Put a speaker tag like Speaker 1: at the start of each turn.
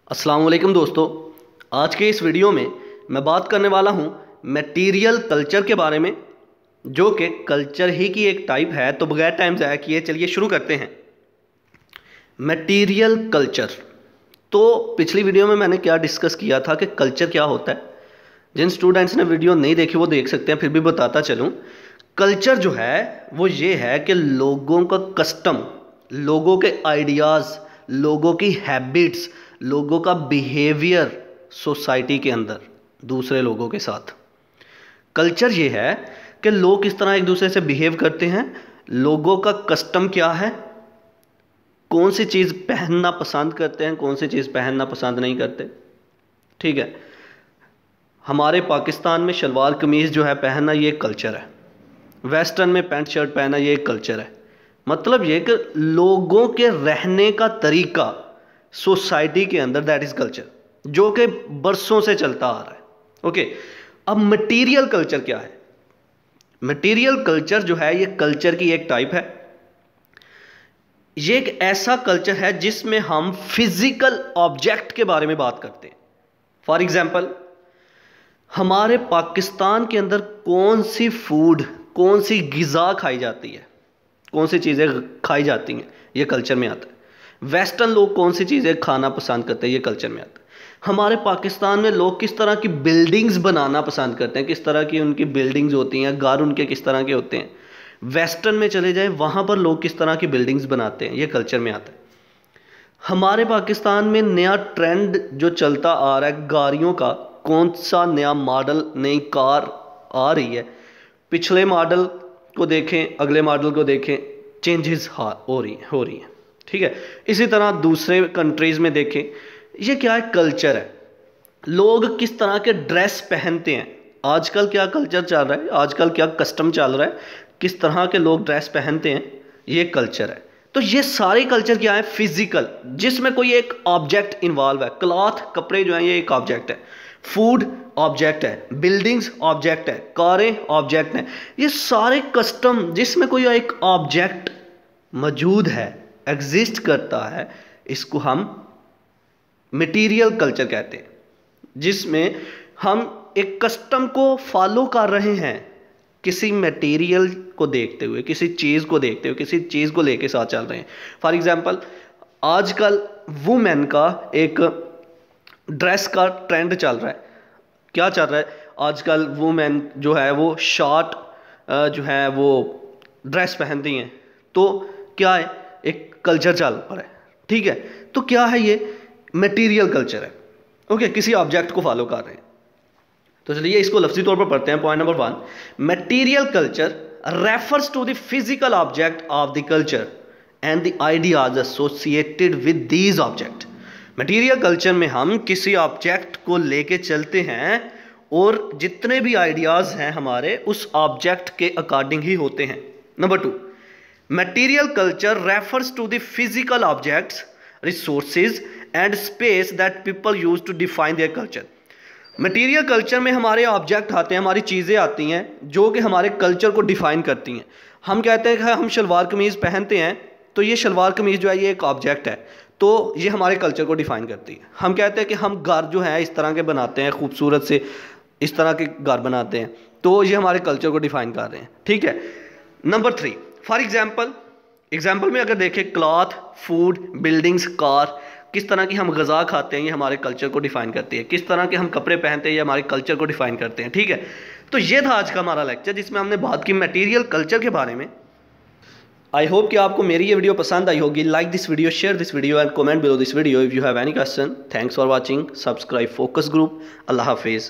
Speaker 1: अस्सलाम वालेकुम दोस्तों, आज के इस वीडियो में मैं बात करने वाला हूँ मटेरियल कल्चर के बारे में, जो कि कल्चर ही की एक टाइप है। तो बगैर टाइम ज़ाया किए चलिए शुरू करते हैं। मटेरियल कल्चर, तो पिछली वीडियो में मैंने क्या डिस्कस किया था कि कल्चर क्या होता है। जिन स्टूडेंट्स ने वीडियो नहीं देखी वो देख सकते हैं, फिर भी बताता चलूँ। कल्चर जो है वो ये है कि लोगों का कस्टम, लोगों के आइडियाज़, लोगों की हैबिट्स, लोगों का बिहेवियर सोसाइटी के अंदर दूसरे लोगों के साथ। कल्चर ये है कि लोग किस तरह एक दूसरे से बिहेव करते हैं, लोगों का कस्टम क्या है, कौन सी चीज़ पहनना पसंद करते हैं, कौन सी चीज़ पहनना पसंद नहीं करते। ठीक है, हमारे पाकिस्तान में शलवार कमीज़ जो है पहनना, ये कल्चर है। वेस्टर्न में पैंट शर्ट पहनना, ये एक कल्चर है। मतलब ये कि लोगों के रहने का तरीका सोसाइटी के अंदर, दैट इज कल्चर, जो कि बरसों से चलता आ रहा है। ओके, अब मटेरियल कल्चर क्या है? मटेरियल कल्चर जो है ये कल्चर की एक टाइप है। ये एक ऐसा कल्चर है जिसमें हम फिजिकल ऑब्जेक्ट के बारे में बात करते हैं। फॉर एग्जाम्पल, हमारे पाकिस्तान के अंदर कौन सी फूड, कौन सी ग़िज़ा खाई जाती है, कौन सी चीज़ें खाई जाती हैं, ये कल्चर में आता है। वेस्टर्न लोग कौन सी चीज़ें खाना पसंद करते हैं, ये कल्चर में आता है। हमारे पाकिस्तान में लोग किस तरह की बिल्डिंग्स बनाना पसंद करते हैं, किस तरह की उनकी बिल्डिंग्स होती हैं, घर उनके किस तरह के होते हैं। वेस्टर्न में चले जाएं, वहाँ पर लोग किस तरह की बिल्डिंग्स बनाते हैं, ये कल्चर में आता है। हमारे पाकिस्तान में नया ट्रेंड जो चलता आ रहा है गाड़ियों का, कौन सा नया मॉडल, नई कार आ रही है, पिछले मॉडल को देखें, अगले मॉडल को देखें, चेंजेस हो रही हैं। ठीक है, इसी तरह दूसरे कंट्रीज़ में देखें, ये क्या है, कल्चर है। लोग किस तरह के ड्रेस पहनते हैं, आजकल क्या कल्चर चल रहा है, आजकल क्या कस्टम चल रहा है, किस तरह के लोग ड्रेस पहनते हैं, ये कल्चर है। तो ये सारे कल्चर क्या है, फिजिकल, जिसमें कोई एक ऑब्जेक्ट इन्वॉल्व है। क्लॉथ, कपड़े जो हैं, ये एक ऑब्जेक्ट है। फूड ऑब्जेक्ट है, बिल्डिंग्स ऑब्जेक्ट है, कारें ऑब्जेक्ट हैं। ये सारे कस्टम जिसमें कोई एक ऑब्जेक्ट मौजूद है, एग्जिस्ट करता है, इसको हम मटेरियल कल्चर कहते हैं। जिसमें हम एक कस्टम को फॉलो कर रहे हैं, किसी मटेरियल को देखते हुए, किसी चीज़ को देखते हुए, किसी चीज़ को लेके साथ चल रहे हैं। फॉर एग्जांपल, आजकल वुमेन का एक ड्रेस का ट्रेंड चल रहा है। क्या चल रहा है आजकल? वुमेन जो है वो शॉर्ट जो है वो ड्रेस पहनती हैं। तो क्या है, एक कल्चर चल रहा है। ठीक है, तो क्या है, ये मटेरियल कल्चर है। ओके, किसी ऑब्जेक्ट को फॉलो कर रहे हैं। तो चलिए इसको लफ्जी तौर पर पढ़ते हैं। Point number 1, material culture refers to the physical object of the culture and the ideas associated with these object. Material culture में हम किसी ऑब्जेक्ट को लेके चलते हैं और जितने भी आइडियाज़ हैं हमारे उस ऑब्जेक्ट के अकॉर्डिंग ही होते हैं। Number 2, material culture refers to the physical objects, resources and space that people use to define their culture. Material culture में हमारे ऑब्जेक्ट आते हैं, हमारी चीज़ें आती हैं जो कि हमारे कल्चर को डिफाइन करती हैं। हम कहते हैं कि हम शलवार कमीज़ पहनते हैं, तो ये शलवार कमीज़ जो है ये एक ऑब्जेक्ट है, तो ये हमारे कल्चर को डिफाइन करती है। हम कहते हैं कि हम घर जो है इस तरह के बनाते हैं, खूबसूरत से इस तरह के घर बनाते हैं, तो ये हमारे कल्चर को डिफाइन कर रहे हैं। ठीक है। नंबर 3, फॉर एग्जाम्पल में अगर देखें, क्लॉथ, फूड, बिल्डिंग्स, कार, किस तरह की हम ग़िज़ा खाते हैं, ये हमारे कल्चर को डिफाइन करती है। किस तरह के हम कपड़े पहनते हैं, ये हमारे कल्चर को डिफाइन करते हैं। ठीक है, तो ये था आज का हमारा लेक्चर, जिसमें हमने बात की मटेरियल कल्चर के बारे में। आई होप कि आपको मेरी ये वीडियो पसंद आई होगी। Like this video, share this video and comment below this video if you have any question. Thanks for watching. Subscribe focus group. अल्लाह हाफिज़।